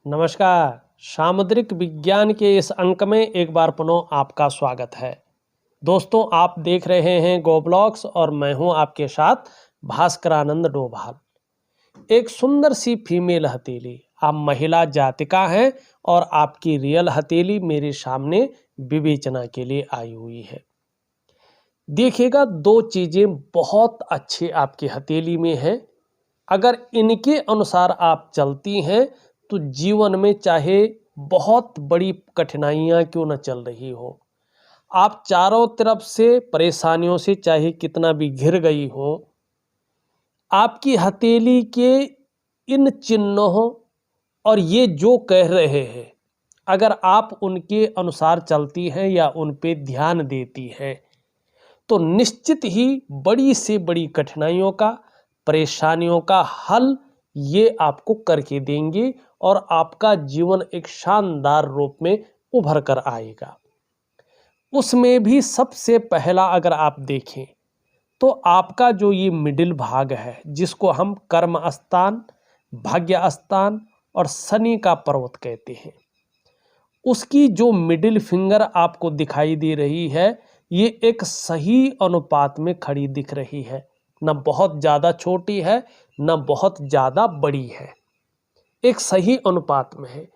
नमस्कार। सामुद्रिक विज्ञान के इस अंक में एक बार पुनः आपका स्वागत है। दोस्तों, आप देख रहे हैं गो ब्लॉग्स और मैं हूं आपके साथ भास्करानंद डोभाल। एक सुंदर सी फीमेल हथेली, आप महिला जातिका हैं और आपकी रियल हथेली मेरे सामने विवेचना के लिए आई हुई है। देखिएगा, दो चीजें बहुत अच्छी आपकी हथेली में हैं। अगर इनके अनुसार आप चलती हैं तो जीवन में चाहे बहुत बड़ी कठिनाइयां क्यों न चल रही हो, आप चारों तरफ से परेशानियों से चाहे कितना भी घिर गई हो, आपकी हथेली के इन चिन्हों और ये जो कह रहे हैं, अगर आप उनके अनुसार चलती हैं या उन पे ध्यान देती हैं तो निश्चित ही बड़ी से बड़ी कठिनाइयों का, परेशानियों का हल ये आपको करके देंगे और आपका जीवन एक शानदार रूप में उभर कर आएगा। उसमें भी सबसे पहला अगर आप देखें तो आपका जो ये मिडिल भाग है, जिसको हम कर्म स्थान, भाग्य स्थान और शनि का पर्वत कहते हैं, उसकी जो मिडिल फिंगर आपको दिखाई दे रही है, ये एक सही अनुपात में खड़ी दिख रही है। न बहुत ज़्यादा छोटी है, न बहुत ज़्यादा बड़ी है, एक सही अनुपात में है।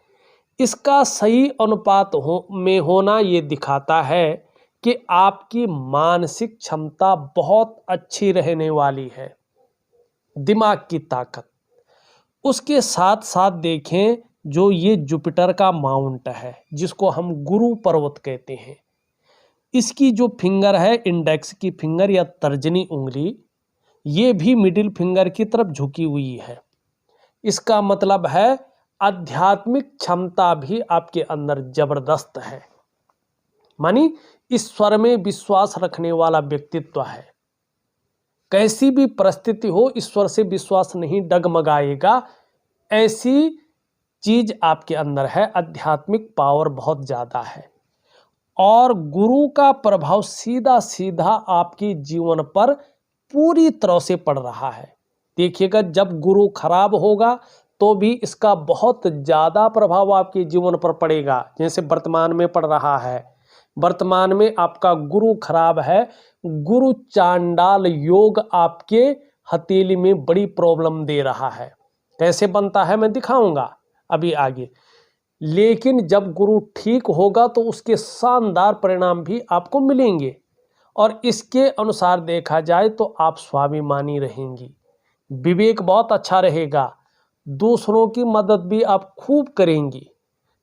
इसका सही अनुपात में होना ये दिखाता है कि आपकी मानसिक क्षमता बहुत अच्छी रहने वाली है, दिमाग की ताकत। उसके साथ साथ देखें, जो ये जुपिटर का माउंट है, जिसको हम गुरु पर्वत कहते हैं, इसकी जो फिंगर है, इंडेक्स की फिंगर या तर्जनी उंगली, ये भी मिडिल फिंगर की तरफ झुकी हुई है। इसका मतलब है आध्यात्मिक क्षमता भी आपके अंदर जबरदस्त है, मानी ईश्वर में विश्वास रखने वाला व्यक्तित्व है। कैसी भी परिस्थिति हो, ईश्वर से विश्वास नहीं डगमगाएगा, ऐसी चीज आपके अंदर है। आध्यात्मिक पावर बहुत ज़्यादा है और गुरु का प्रभाव सीधा सीधा आपके जीवन पर पूरी तरह से पड़ रहा है। देखिएगा, जब गुरु खराब होगा तो भी इसका बहुत ज़्यादा प्रभाव आपके जीवन पर पड़ेगा, जैसे वर्तमान में पड़ रहा है। वर्तमान में आपका गुरु खराब है, गुरु चांडाल योग आपके हथेली में बड़ी प्रॉब्लम दे रहा है। कैसे बनता है मैं दिखाऊंगा अभी आगे, लेकिन जब गुरु ठीक होगा तो उसके शानदार परिणाम भी आपको मिलेंगे। और इसके अनुसार देखा जाए तो आप स्वाभिमानी रहेंगी, विवेक बहुत अच्छा रहेगा, दूसरों की मदद भी आप खूब करेंगी,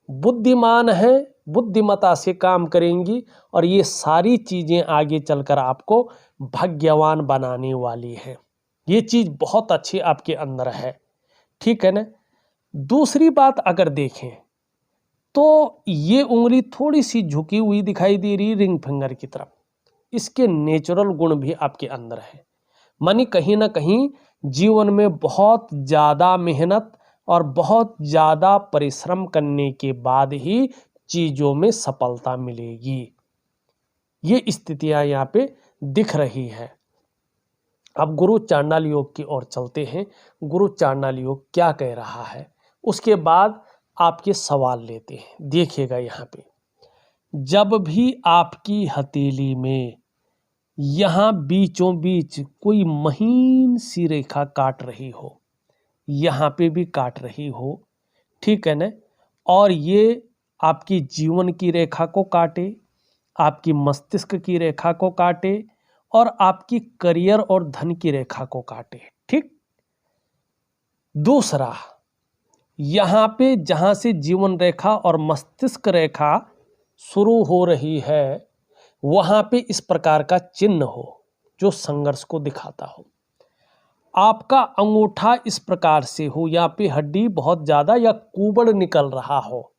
बुद्धिमान है, बुद्धिमता से काम करेंगी और ये सारी चीज़ें आगे चलकर आपको भाग्यवान बनाने वाली है। ये चीज़ बहुत अच्छी आपके अंदर है, ठीक है ना। दूसरी बात अगर देखें तो ये उंगली थोड़ी सी झुकी हुई दिखाई दे रही रिंग फिंगर की तरफ। इसके नेचुरल गुण भी आपके अंदर है, मानी कहीं ना कहीं जीवन में बहुत ज़्यादा मेहनत और बहुत ज़्यादा परिश्रम करने के बाद ही चीज़ों में सफलता मिलेगी। ये स्थितियां यहाँ पे दिख रही है। अब गुरु चांडाल योग की ओर चलते हैं। गुरु चांडाल योग क्या कह रहा है, उसके बाद आपके सवाल लेते हैं। देखिएगा, यहाँ पे जब भी आपकी हथेली में यहाँ बीचों बीच कोई महीन सी रेखा काट रही हो, यहाँ पे भी काट रही हो, ठीक है ना, और ये आपकी जीवन की रेखा को काटे, आपकी मस्तिष्क की रेखा को काटे और आपकी करियर और धन की रेखा को काटे, ठीक। दूसरा, यहाँ पे जहाँ से जीवन रेखा और मस्तिष्क रेखा शुरू हो रही है, वहाँ पे इस प्रकार का चिन्ह हो जो संघर्ष को दिखाता हो। आपका अंगूठा इस प्रकार से हो, यहाँ पे हड्डी बहुत ज़्यादा या कुबड़ निकल रहा हो,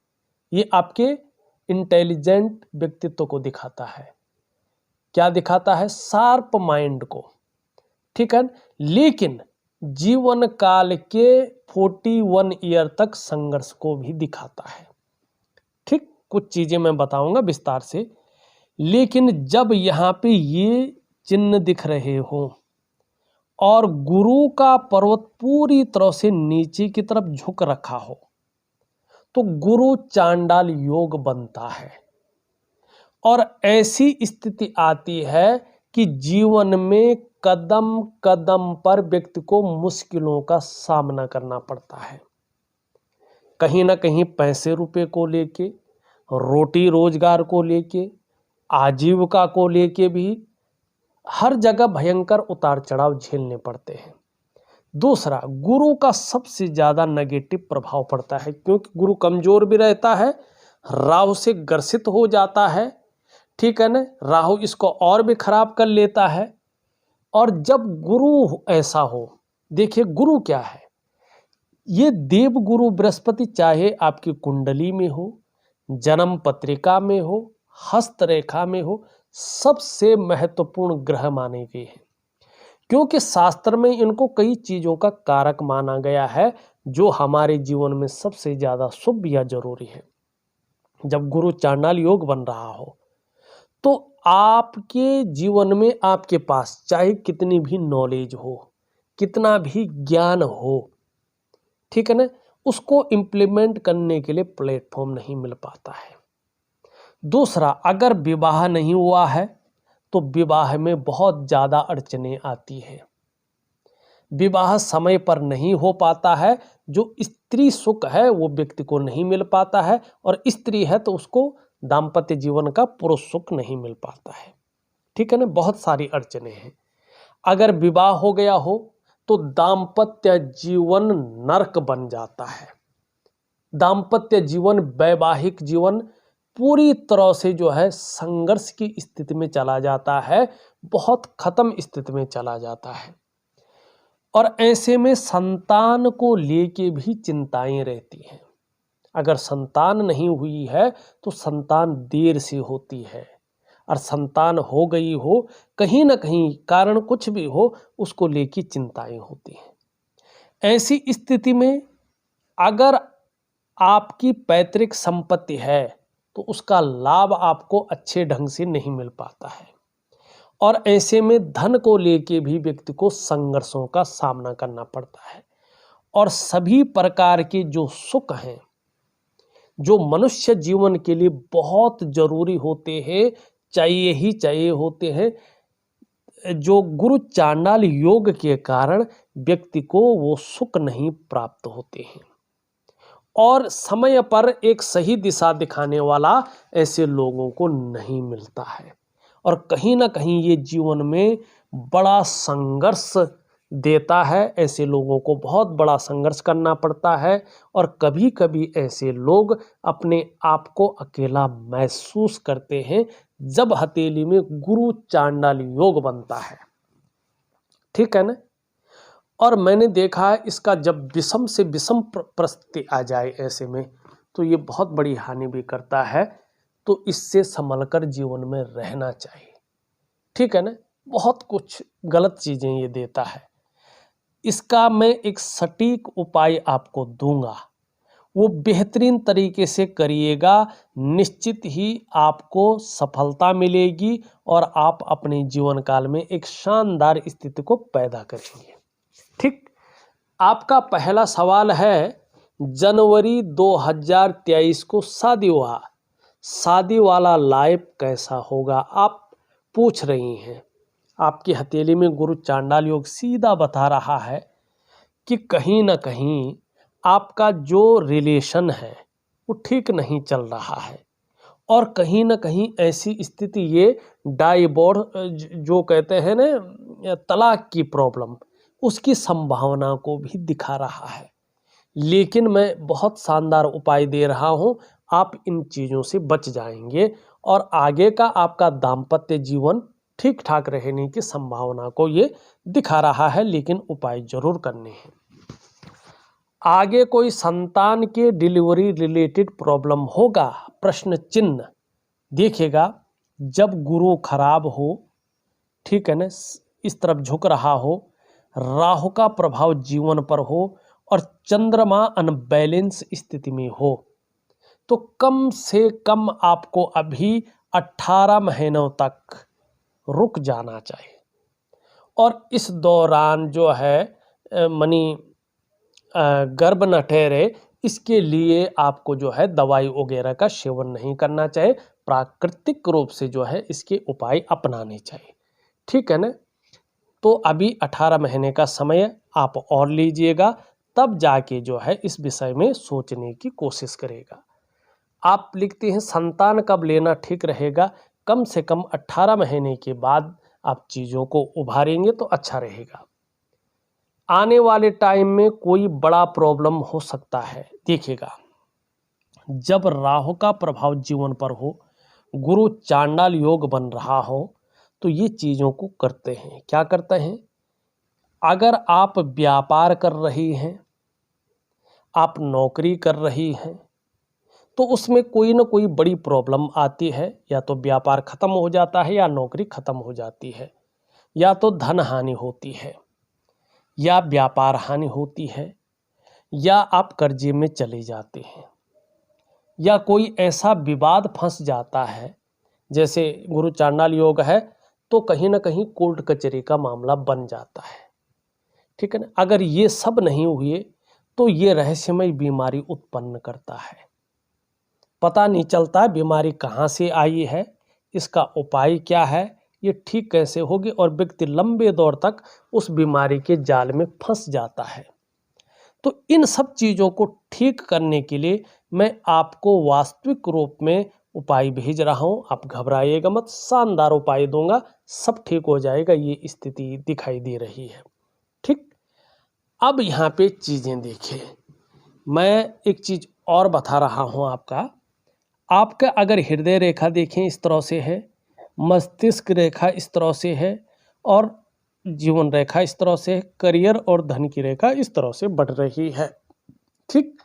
ये आपके इंटेलिजेंट व्यक्तित्व को दिखाता है। क्या दिखाता है? शार्प माइंड को, ठीक है। लेकिन जीवन काल के 41 ईयर तक संघर्ष को भी दिखाता है, ठीक। कुछ चीजें मैं बताऊंगा विस्तार से, लेकिन जब यहाँ पे ये चिन्ह दिख रहे हो और गुरु का पर्वत पूरी तरह से नीचे की तरफ झुक रखा हो, तो गुरु चांडाल योग बनता है और ऐसी स्थिति आती है कि जीवन में कदम कदम पर व्यक्ति को मुश्किलों का सामना करना पड़ता है। कहीं ना कहीं पैसे रुपए को लेके, रोटी रोजगार को लेके, आजीविका को लेके भी हर जगह भयंकर उतार चढ़ाव झेलने पड़ते हैं। दूसरा, गुरु का सबसे ज्यादा नेगेटिव प्रभाव पड़ता है क्योंकि गुरु कमजोर भी रहता है, राहु से ग्रसित हो जाता है, ठीक है ना, राहु इसको और भी खराब कर लेता है। और जब गुरु ऐसा हो, देखिए गुरु क्या है, ये देव गुरु बृहस्पति चाहे आपकी कुंडली में हो, जन्म पत्रिका में हो, हस्तरेखा में हो, सबसे महत्वपूर्ण ग्रह माने गए हैं क्योंकि शास्त्र में इनको कई चीजों का कारक माना गया है जो हमारे जीवन में सबसे ज्यादा शुभ या जरूरी है। जब गुरु चांडाल योग बन रहा हो तो आपके जीवन में आपके पास चाहे कितनी भी नॉलेज हो, कितना भी ज्ञान हो, ठीक है ना, उसको इम्प्लीमेंट करने के लिए प्लेटफॉर्म नहीं मिल पाता है। दूसरा, अगर विवाह नहीं हुआ है तो विवाह में बहुत ज़्यादा अड़चने आती हैं। विवाह समय पर नहीं हो पाता है, जो स्त्री सुख है वो व्यक्ति को नहीं मिल पाता है, और स्त्री है तो उसको दाम्पत्य जीवन का पुरुष सुख नहीं मिल पाता है, ठीक है ना, बहुत सारी अड़चने हैं। अगर विवाह हो गया हो तो दाम्पत्य जीवन नरक बन जाता है। दाम्पत्य जीवन, वैवाहिक जीवन पूरी तरह से जो है संघर्ष की स्थिति में चला जाता है, बहुत खत्म स्थिति में चला जाता है। और ऐसे में संतान को लेके भी चिंताएं रहती हैं। अगर संतान नहीं हुई है तो संतान देर से होती है, और संतान हो गई हो, कहीं ना कहीं कारण कुछ भी हो, उसको लेके चिंताएं होती हैं। ऐसी स्थिति में अगर आपकी पैतृक संपत्ति है तो उसका लाभ आपको अच्छे ढंग से नहीं मिल पाता है, और ऐसे में धन को लेके भी व्यक्ति को संघर्षों का सामना करना पड़ता है। और सभी प्रकार के जो सुख हैं, जो मनुष्य जीवन के लिए बहुत जरूरी होते हैं, चाहिए ही चाहिए होते हैं, जो गुरु चांडाल योग के कारण व्यक्ति को वो सुख नहीं प्राप्त होते हैं। और समय पर एक सही दिशा दिखाने वाला ऐसे लोगों को नहीं मिलता है, और कहीं ना कहीं ये जीवन में बड़ा संघर्ष देता है। ऐसे लोगों को बहुत बड़ा संघर्ष करना पड़ता है, और कभी कभी ऐसे लोग अपने आप को अकेला महसूस करते हैं जब हथेली में गुरु चांडाल योग बनता है, ठीक है ना। और मैंने देखा है इसका जब विषम से विषम परिस्थिति आ जाए ऐसे में, तो ये बहुत बड़ी हानि भी करता है। तो इससे संभलकर जीवन में रहना चाहिए, ठीक है ना। बहुत कुछ गलत चीजें ये देता है। इसका मैं एक सटीक उपाय आपको दूंगा, वो बेहतरीन तरीके से करिएगा, निश्चित ही आपको सफलता मिलेगी और आप अपने जीवन काल में एक शानदार स्थिति को पैदा करेंगे, ठीक। आपका पहला सवाल है, जनवरी 2023 को शादी हुआ, शादी वाला लाइफ कैसा होगा, आप पूछ रही हैं। आपकी हथेली में गुरु चांडाल योग सीधा बता रहा है कि कहीं ना कहीं आपका जो रिलेशन है वो ठीक नहीं चल रहा है, और कहीं ना कहीं ऐसी स्थिति, ये डाइवोर्स जो कहते हैं ना, तलाक की प्रॉब्लम, उसकी संभावना को भी दिखा रहा है। लेकिन मैं बहुत शानदार उपाय दे रहा हूँ, आप इन चीज़ों से बच जाएंगे, और आगे का आपका दाम्पत्य जीवन ठीक ठाक रहने की संभावना को ये दिखा रहा है, लेकिन उपाय जरूर करने हैं। आगे कोई संतान के डिलीवरी रिलेटेड प्रॉब्लम होगा, प्रश्न चिन्ह। देखिएगा, जब गुरु खराब हो, ठीक है ना, इस तरफ झुक रहा हो, राहु का प्रभाव जीवन पर हो, और चंद्रमा अनबैलेंस स्थिति में हो, तो कम से कम आपको अभी 18 महीनों तक रुक जाना चाहिए। और इस दौरान जो है गर्भ न ठहरे, इसके लिए आपको जो है दवाई वगैरह का सेवन नहीं करना चाहिए, प्राकृतिक रूप से जो है इसके उपाय अपनाने चाहिए। ठीक है ना। तो अभी 18 महीने का समय आप और लीजिएगा, तब जाके जो है इस विषय में सोचने की कोशिश करेगा। आप लिखते हैं संतान कब लेना ठीक रहेगा, कम से कम 18 महीने के बाद आप चीज़ों को उभारेंगे तो अच्छा रहेगा। आने वाले टाइम में कोई बड़ा प्रॉब्लम हो सकता है। देखिएगा, जब राहु का प्रभाव जीवन पर हो, गुरु चांडाल योग बन रहा हो, तो ये चीज़ों को करते हैं। क्या करते हैं? अगर आप व्यापार कर रही हैं, आप नौकरी कर रही हैं, तो उसमें कोई ना कोई बड़ी प्रॉब्लम आती है। या तो व्यापार खत्म हो जाता है, या नौकरी खत्म हो जाती है, या तो धन हानि होती है, या व्यापार हानि होती है, या आप कर्जे में चले जाते हैं, या कोई ऐसा विवाद फंस जाता है। जैसे गुरु चांडाल योग है तो कहीं ना कहीं कोर्ट कचहरी का मामला बन जाता है। ठीक है ना। अगर ये सब नहीं हुए तो ये रहस्यमय बीमारी उत्पन्न करता है। पता नहीं चलता बीमारी कहाँ से आई है, इसका उपाय क्या है, ये ठीक कैसे होगी, और व्यक्ति लंबे दौर तक उस बीमारी के जाल में फंस जाता है। तो इन सब चीज़ों को ठीक करने के लिए मैं आपको वास्तविक रूप में उपाय भेज रहा हूँ। आप घबराइएगा मत, शानदार उपाय दूंगा, सब ठीक हो जाएगा। ये स्थिति दिखाई दे रही है। ठीक। अब यहाँ पे चीज़ें देखिए, मैं एक चीज़ और बता रहा हूँ आपका अगर हृदय रेखा देखें इस तरह से है, मस्तिष्क रेखा इस तरह से है, और जीवन रेखा इस तरह से, करियर और धन की रेखा इस तरह से बढ़ रही है। ठीक।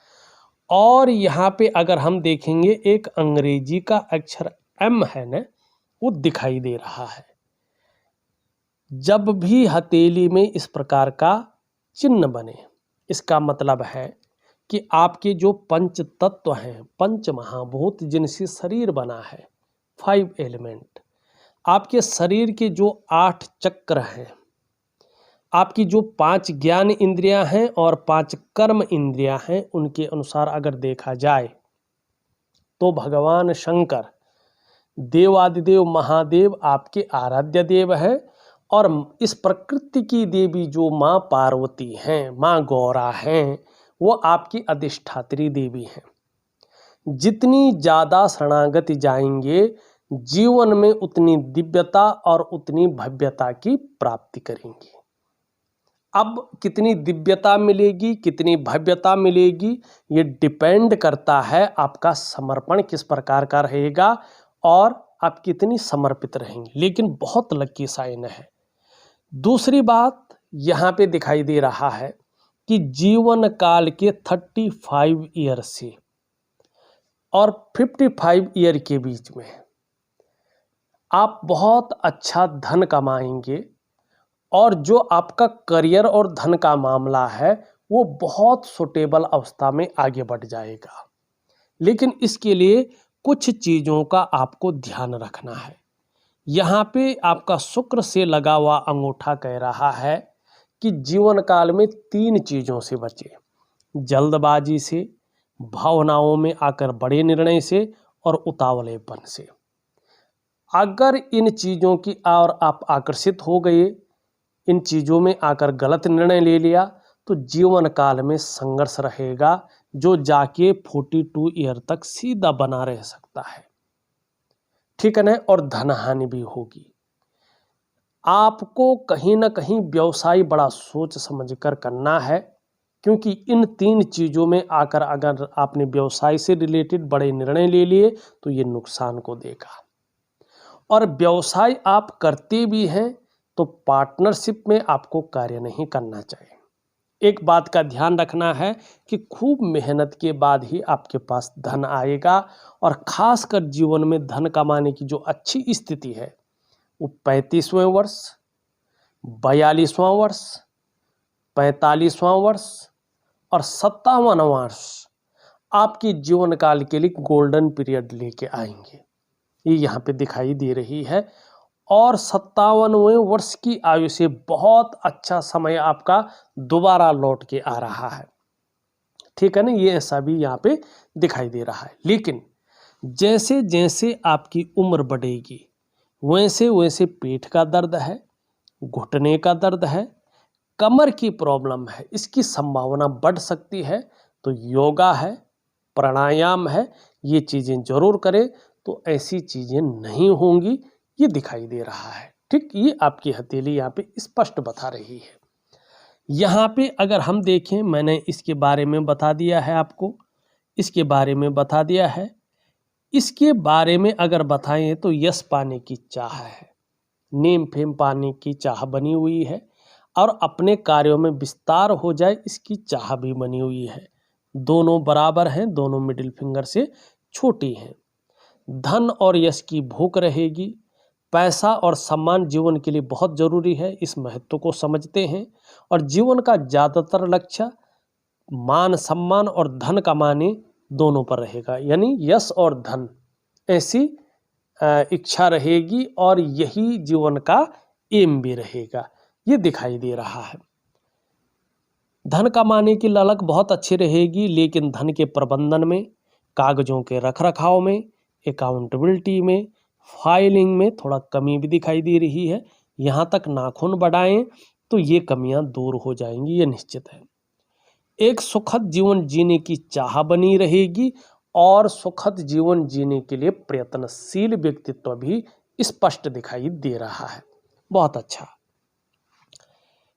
और यहाँ पे अगर हम देखेंगे एक अंग्रेजी का अक्षर M है ना, वो दिखाई दे रहा है। जब भी हथेली में इस प्रकार का चिन्ह बने, इसका मतलब है कि आपके जो पंच तत्व हैं, पंच महाभूत जिनसे शरीर बना है, 5 एलिमेंट, आपके शरीर के जो 8 चक्र हैं, आपकी जो 5 ज्ञान इंद्रियां हैं और 5 कर्म इंद्रियां हैं, उनके अनुसार अगर देखा जाए तो भगवान शंकर देवादिदेव महादेव आपके आराध्य देव हैं। और इस प्रकृति की देवी जो माँ पार्वती हैं, माँ गौरा हैं, वो आपकी अधिष्ठात्री देवी हैं। जितनी ज़्यादा शरणागति जाएंगे, जीवन में उतनी दिव्यता और उतनी भव्यता की प्राप्ति करेंगे। अब कितनी दिव्यता मिलेगी, कितनी भव्यता मिलेगी, ये डिपेंड करता है आपका समर्पण किस प्रकार का रहेगा और आप कितनी समर्पित रहेंगे। लेकिन बहुत लकी साइन है। दूसरी बात यहाँ पे दिखाई दे रहा है कि जीवन काल के 35 ईयर से और 55 ईयर के बीच में आप बहुत अच्छा धन कमाएंगे, और जो आपका करियर और धन का मामला है वो बहुत सुटेबल अवस्था में आगे बढ़ जाएगा। लेकिन इसके लिए कुछ चीज़ों का आपको ध्यान रखना है। यहाँ पे आपका शुक्र से लगा हुआ अंगूठा कह रहा है कि जीवन काल में 3 चीज़ों से बचे: जल्दबाजी से, भावनाओं में आकर बड़े निर्णय से, और उतावलेपन से। अगर इन चीज़ों की और आप आकर्षित हो गए, इन चीज़ों में आकर गलत निर्णय ले लिया, तो जीवन काल में संघर्ष रहेगा जो जाके 42 ईयर तक सीधा बना रह सकता है। ठीक है ना। और धन हानि भी होगी। आपको कहीं ना कहीं व्यवसाय बड़ा सोच समझकर करना है, क्योंकि इन 3 चीज़ों में आकर अगर आपने व्यवसाय से रिलेटेड बड़े निर्णय ले लिए तो ये नुकसान को देगा। और व्यवसाय आप करते भी हैं तो पार्टनरशिप में आपको कार्य नहीं करना चाहिए। एक बात का ध्यान रखना है कि खूब मेहनत के बाद ही आपके पास धन आएगा, और खासकर जीवन में धन कमाने की जो अच्छी स्थिति है वो 35वें वर्ष, 42वां वर्ष, 45वां वर्ष और 57वां वर्ष आपके जीवन काल के लिए गोल्डन पीरियड लेके आएंगे। ये यहाँ पे दिखाई दे रही है। और 57वें वर्ष की आयु से बहुत अच्छा समय आपका दोबारा लौट के आ रहा है। ठीक है ना, ये ऐसा भी यहाँ पे दिखाई दे रहा है। लेकिन जैसे जैसे आपकी उम्र बढ़ेगी वैसे वैसे पेट का दर्द है, घुटने का दर्द है, कमर की प्रॉब्लम है, इसकी संभावना बढ़ सकती है। तो योगा है, प्राणायाम है, ये चीज़ें जरूर करें, तो ऐसी चीज़ें नहीं होंगी, ये दिखाई दे रहा है। ठीक, ये आपकी हथेली यहाँ पे स्पष्ट बता रही है। यहाँ पे अगर हम देखें, मैंने इसके बारे में बता दिया है आपको, इसके बारे में बता दिया है। इसके बारे में अगर बताएं तो यश पाने की चाह है, नेम फेम पाने की चाह बनी हुई है, और अपने कार्यों में विस्तार हो जाए इसकी चाह भी बनी हुई है। दोनों बराबर हैं, दोनों मिडिल फिंगर से छोटी हैं। धन और यश की भूख रहेगी। पैसा और सम्मान जीवन के लिए बहुत जरूरी है, इस महत्व को समझते हैं। और जीवन का ज़्यादातर लक्ष्य मान सम्मान और धन कमाने दोनों पर रहेगा, यानी यश और धन ऐसी इच्छा रहेगी, और यही जीवन का एम भी रहेगा, ये दिखाई दे रहा है। धन कमाने की ललक बहुत अच्छी रहेगी, लेकिन धन के प्रबंधन में, कागजों के रखरखाव में, अकाउंटेबिलिटी में, फाइलिंग में थोड़ा कमी भी दिखाई दे रही है। यहाँ तक नाखून बढ़ाएं तो ये कमियां दूर हो जाएंगी, ये निश्चित है। एक सुखद जीवन जीने की चाह बनी रहेगी, और सुखद जीवन जीने के लिए प्रयत्नशील व्यक्तित्व भी स्पष्ट दिखाई दे रहा है। बहुत अच्छा।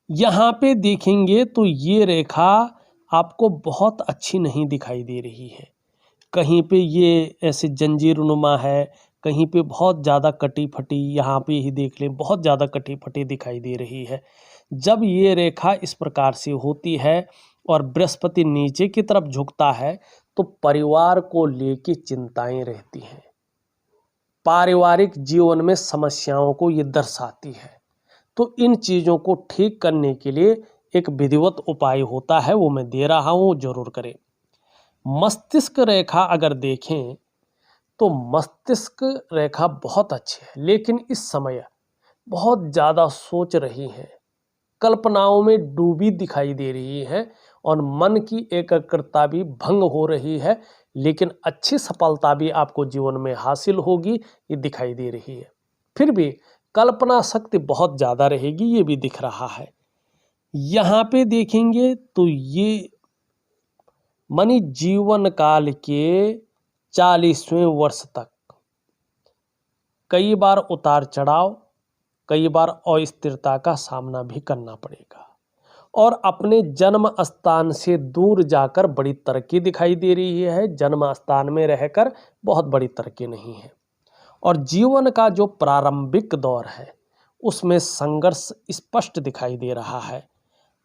यहाँ पे देखेंगे तो ये रेखा आपको बहुत अच्छी नहीं दिखाई दे रही है। कहीं पे ये ऐसे जंजीरनुमा है, कहीं पे बहुत ज़्यादा कटी फटी, यहाँ पे ही देख लें बहुत ज़्यादा कटी फटी दिखाई दे रही है। जब ये रेखा इस प्रकार से होती है और बृहस्पति नीचे की तरफ झुकता है तो परिवार को लेके चिंताएं रहती हैं। पारिवारिक जीवन में समस्याओं को ये दर्शाती है। तो इन चीज़ों को ठीक करने के लिए एक विधिवत उपाय होता है, वो मैं दे रहा हूँ, जरूर करें। मस्तिष्क रेखा अगर देखें तो मस्तिष्क रेखा बहुत अच्छी है, लेकिन इस समय बहुत ज़्यादा सोच रही हैं, कल्पनाओं में डूबी दिखाई दे रही है, और मन की एकाग्रता भी भंग हो रही है। लेकिन अच्छी सफलता भी आपको जीवन में हासिल होगी, ये दिखाई दे रही है। फिर भी कल्पना शक्ति बहुत ज़्यादा रहेगी, ये भी दिख रहा है। यहाँ पे देखेंगे तो ये मानी जीवन काल के 40वें वर्ष तक कई बार उतार चढ़ाव, कई बार अस्थिरता का सामना भी करना पड़ेगा, और अपने जन्म स्थान से दूर जाकर बड़ी तरक्की दिखाई दे रही है। जन्म स्थान में रहकर बहुत बड़ी तरक्की नहीं है। और जीवन का जो प्रारंभिक दौर है उसमें संघर्ष स्पष्ट दिखाई दे रहा है।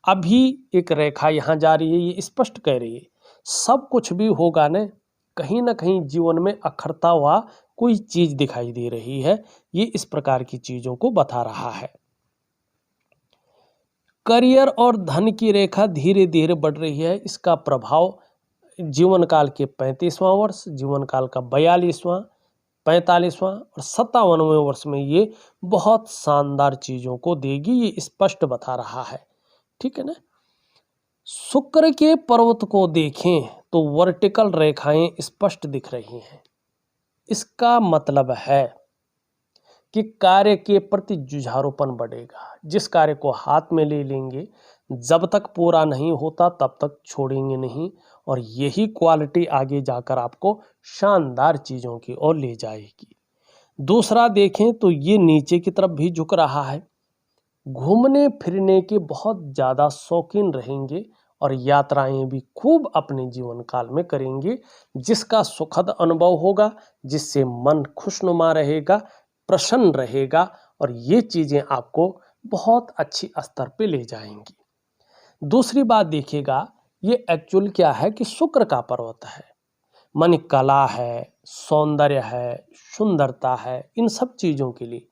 अभी एक रेखा यहाँ जा रही है, ये स्पष्ट कह रही है सब कुछ भी होगा न कहीं जीवन में अखरता हुआ कोई चीज दिखाई दे रही है। ये इस प्रकार की चीजों को बता रहा है। करियर और धन की रेखा धीरे धीरे बढ़ रही है। इसका प्रभाव जीवन काल के 35वां वर्ष, जीवन काल का 42वां, 45वां और 57वें वर्ष में ये बहुत शानदार चीजों को देगी, ये स्पष्ट बता रहा है। ठीक है ना। शुक्र के पर्वत को देखें तो वर्टिकल रेखाएं स्पष्ट दिख रही हैं। इसका मतलब है कि कार्य के प्रति जुझारूपन बढ़ेगा। जिस कार्य को हाथ में ले लेंगे, जब तक पूरा नहीं होता तब तक छोड़ेंगे नहीं, और यही क्वालिटी आगे जाकर आपको शानदार चीज़ों की ओर ले जाएगी। दूसरा देखें तो ये नीचे की तरफ भी झुक रहा है। घूमने फिरने के बहुत ज़्यादा शौकीन रहेंगे, और यात्राएं भी खूब अपने जीवन काल में करेंगे, जिसका सुखद अनुभव होगा, जिससे मन खुशनुमा रहेगा, प्रसन्न रहेगा, और ये चीज़ें आपको बहुत अच्छी स्तर पे ले जाएंगी। दूसरी बात देखिएगा, ये एक्चुअल क्या है कि शुक्र का पर्वत है, मन कला है, सौंदर्य है, सुंदरता है, इन सब चीज़ों के लिए,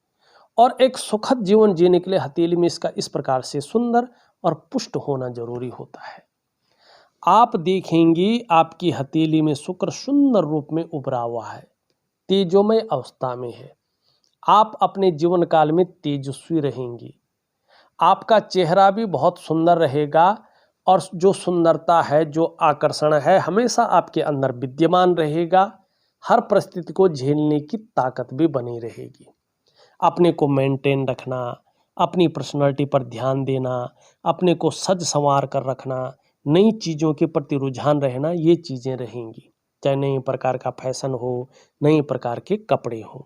और एक सुखद जीवन जीने के लिए हथेली में इसका इस प्रकार से सुंदर और पुष्ट होना जरूरी होता है। आप देखेंगे आपकी हथेली में शुक्र सुंदर रूप में उभरा हुआ है, तेजोमय अवस्था में है। आप अपने जीवन काल में तेजस्वी रहेंगी, आपका चेहरा भी बहुत सुंदर रहेगा, और जो सुंदरता है, जो आकर्षण है, हमेशा आपके अंदर विद्यमान रहेगा। हर परिस्थिति को झेलने की ताकत भी बनी रहेगी। अपने को मेंटेन रखना, अपनी पर्सनालिटी पर ध्यान देना, अपने को सज संवार कर रखना, नई चीज़ों के प्रति रुझान रहना, ये चीज़ें रहेंगी। चाहे नए प्रकार का फैशन हो, नए प्रकार के कपड़े हों।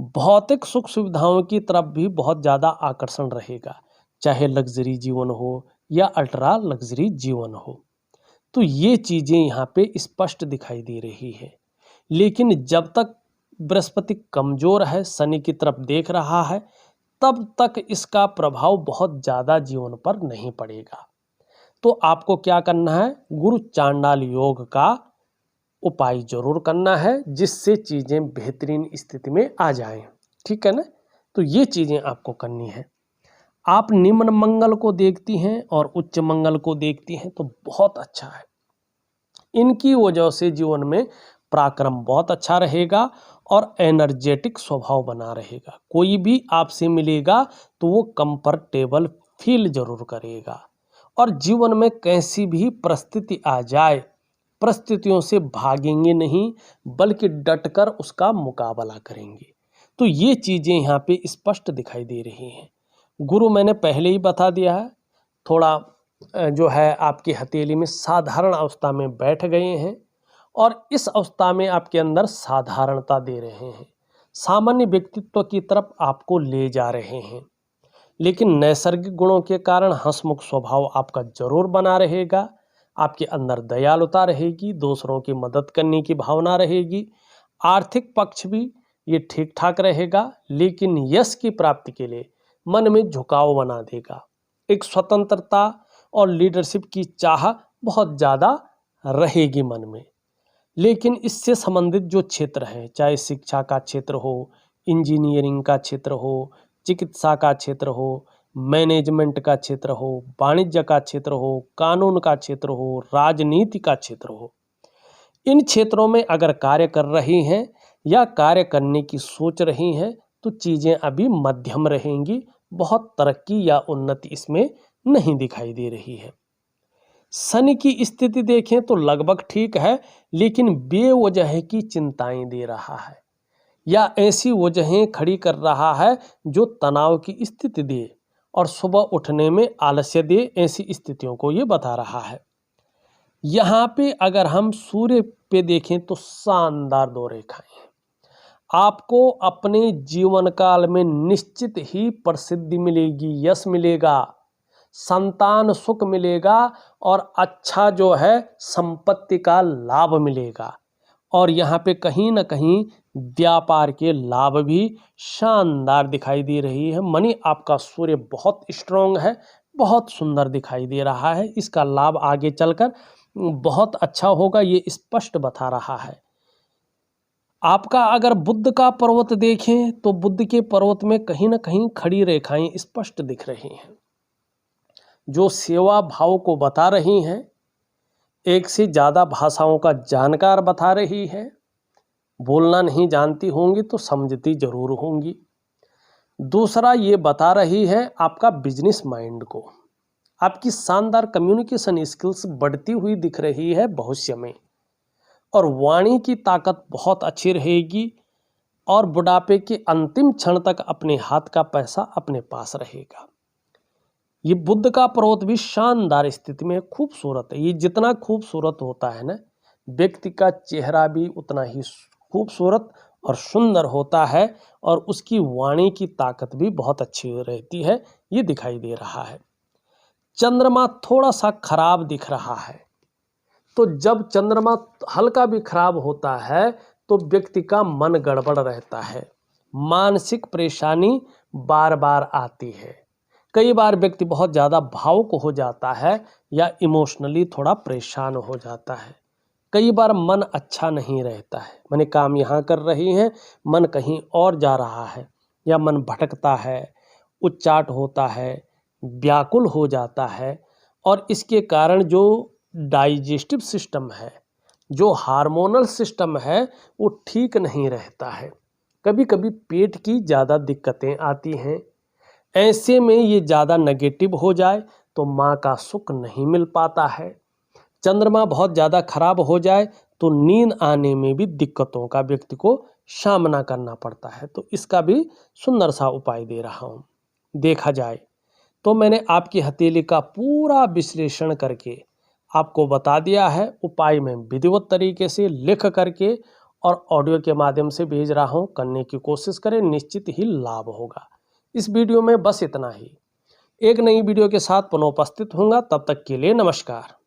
भौतिक सुख सुविधाओं की तरफ भी बहुत ज़्यादा आकर्षण रहेगा, चाहे लग्जरी जीवन हो या अल्ट्रा लग्जरी जीवन हो। तो ये चीज़ें यहाँ पे स्पष्ट दिखाई दे रही है। लेकिन जब तक बृहस्पति कमज़ोर है, शनि की तरफ देख रहा है, तब तक इसका प्रभाव बहुत ज़्यादा जीवन पर नहीं पड़ेगा। तो आपको क्या करना है, गुरु चांडाल योग का उपाय जरूर करना है, जिससे चीज़ें बेहतरीन स्थिति में आ जाएं। ठीक है ना। तो ये चीज़ें आपको करनी है। आप निम्न मंगल को देखती हैं और उच्च मंगल को देखती हैं तो बहुत अच्छा है। इनकी वजह से जीवन में पराक्रम बहुत अच्छा रहेगा और एनर्जेटिक स्वभाव बना रहेगा। कोई भी आपसे मिलेगा तो वो कंफर्टेबल फील जरूर करेगा और जीवन में कैसी भी परिस्थिति आ जाए, परिस्थितियों से भागेंगे नहीं, बल्कि डटकर उसका मुकाबला करेंगे। तो ये चीज़ें यहाँ पे स्पष्ट दिखाई दे रही हैं। गुरु मैंने पहले ही बता दिया है, थोड़ा जो है आपकी हथेली में साधारण अवस्था में बैठ गए हैं और इस अवस्था में आपके अंदर साधारणता दे रहे हैं, सामान्य व्यक्तित्व की तरफ आपको ले जा रहे हैं। लेकिन नैसर्गिक गुणों के कारण हंसमुख स्वभाव आपका जरूर बना रहेगा। आपके अंदर दयालुता रहेगी, दूसरों की मदद करने की भावना रहेगी। आर्थिक पक्ष भी ये ठीक ठाक रहेगा, लेकिन यश की प्राप्ति के लिए मन में झुकाव बना देगा। एक स्वतंत्रता और लीडरशिप की चाह बहुत ज़्यादा रहेगी मन में। लेकिन इससे संबंधित जो क्षेत्र हैं, चाहे शिक्षा का क्षेत्र हो, इंजीनियरिंग का क्षेत्र हो, चिकित्सा का क्षेत्र हो, मैनेजमेंट का क्षेत्र हो, वाणिज्य का क्षेत्र हो, कानून का क्षेत्र हो, राजनीति का क्षेत्र हो, इन क्षेत्रों में अगर कार्य कर रही हैं या कार्य करने की सोच रही हैं तो चीज़ें अभी मध्यम रहेंगी। बहुत तरक्की या उन्नति इसमें नहीं दिखाई दे रही है। शनि की स्थिति देखें तो लगभग ठीक है, लेकिन बेवजह की चिंताएं दे रहा है या ऐसी वजहें खड़ी कर रहा है जो तनाव की स्थिति दे और सुबह उठने में आलस्य दे। ऐसी स्थितियों को ये बता रहा है। यहाँ पे अगर हम सूर्य पे देखें तो शानदार दो रेखाएं हैं। आपको अपने जीवन काल में निश्चित ही प्रसिद्धि मिलेगी, यश मिलेगा, संतान सुख मिलेगा और अच्छा जो है संपत्ति का लाभ मिलेगा। और यहाँ पे कहीं ना कहीं व्यापार के लाभ भी शानदार दिखाई दे रही है। मनी आपका सूर्य बहुत स्ट्रॉन्ग है, बहुत सुंदर दिखाई दे रहा है। इसका लाभ आगे चलकर बहुत अच्छा होगा, ये स्पष्ट बता रहा है। आपका अगर बुध का पर्वत देखें तो बुध के पर्वत में कहीं ना कहीं खड़ी रेखाएं स्पष्ट दिख रही हैं, जो सेवा भाव को बता रही हैं। एक से ज़्यादा भाषाओं का जानकार बता रही है। बोलना नहीं जानती होंगी तो समझती जरूर होंगी। दूसरा ये बता रही है आपका बिजनेस माइंड को। आपकी शानदार कम्युनिकेशन स्किल्स बढ़ती हुई दिख रही है भविष्य में, और वाणी की ताकत बहुत अच्छी रहेगी और बुढ़ापे के अंतिम क्षण तक अपने हाथ का पैसा अपने पास रहेगा। ये बुध का पर्वत भी शानदार स्थिति में खूबसूरत है। ये जितना खूबसूरत होता है ना, व्यक्ति का चेहरा भी उतना ही खूबसूरत और सुंदर होता है और उसकी वाणी की ताकत भी बहुत अच्छी रहती है, ये दिखाई दे रहा है। चंद्रमा थोड़ा सा खराब दिख रहा है, तो जब चंद्रमा हल्का भी खराब होता है तो व्यक्ति का मन गड़बड़ रहता है, मानसिक परेशानी बार बार आती है। कई बार व्यक्ति बहुत ज़्यादा भावुक हो जाता है या इमोशनली थोड़ा परेशान हो जाता है। कई बार मन अच्छा नहीं रहता है, मैंने काम यहाँ कर रही हैं, मन कहीं और जा रहा है, या मन भटकता है, उच्चाट होता है, व्याकुल हो जाता है। और इसके कारण जो डाइजेस्टिव सिस्टम है, जो हार्मोनल सिस्टम है, वो ठीक नहीं रहता है। कभी कभी पेट की ज़्यादा दिक्कतें आती हैं। ऐसे में ये ज़्यादा नेगेटिव हो जाए तो माँ का सुख नहीं मिल पाता है। चंद्रमा बहुत ज़्यादा खराब हो जाए तो नींद आने में भी दिक्कतों का व्यक्ति को सामना करना पड़ता है। तो इसका भी सुंदर सा उपाय दे रहा हूँ। देखा जाए तो मैंने आपकी हथेली का पूरा विश्लेषण करके आपको बता दिया है। उपाय में विधिवत तरीके से लिख करके और ऑडियो के माध्यम से भेज रहा हूँ। करने की कोशिश करें, निश्चित ही लाभ होगा। इस वीडियो में बस इतना ही। एक नई वीडियो के साथ पुनः उपस्थित होऊंगा। तब तक के लिए नमस्कार।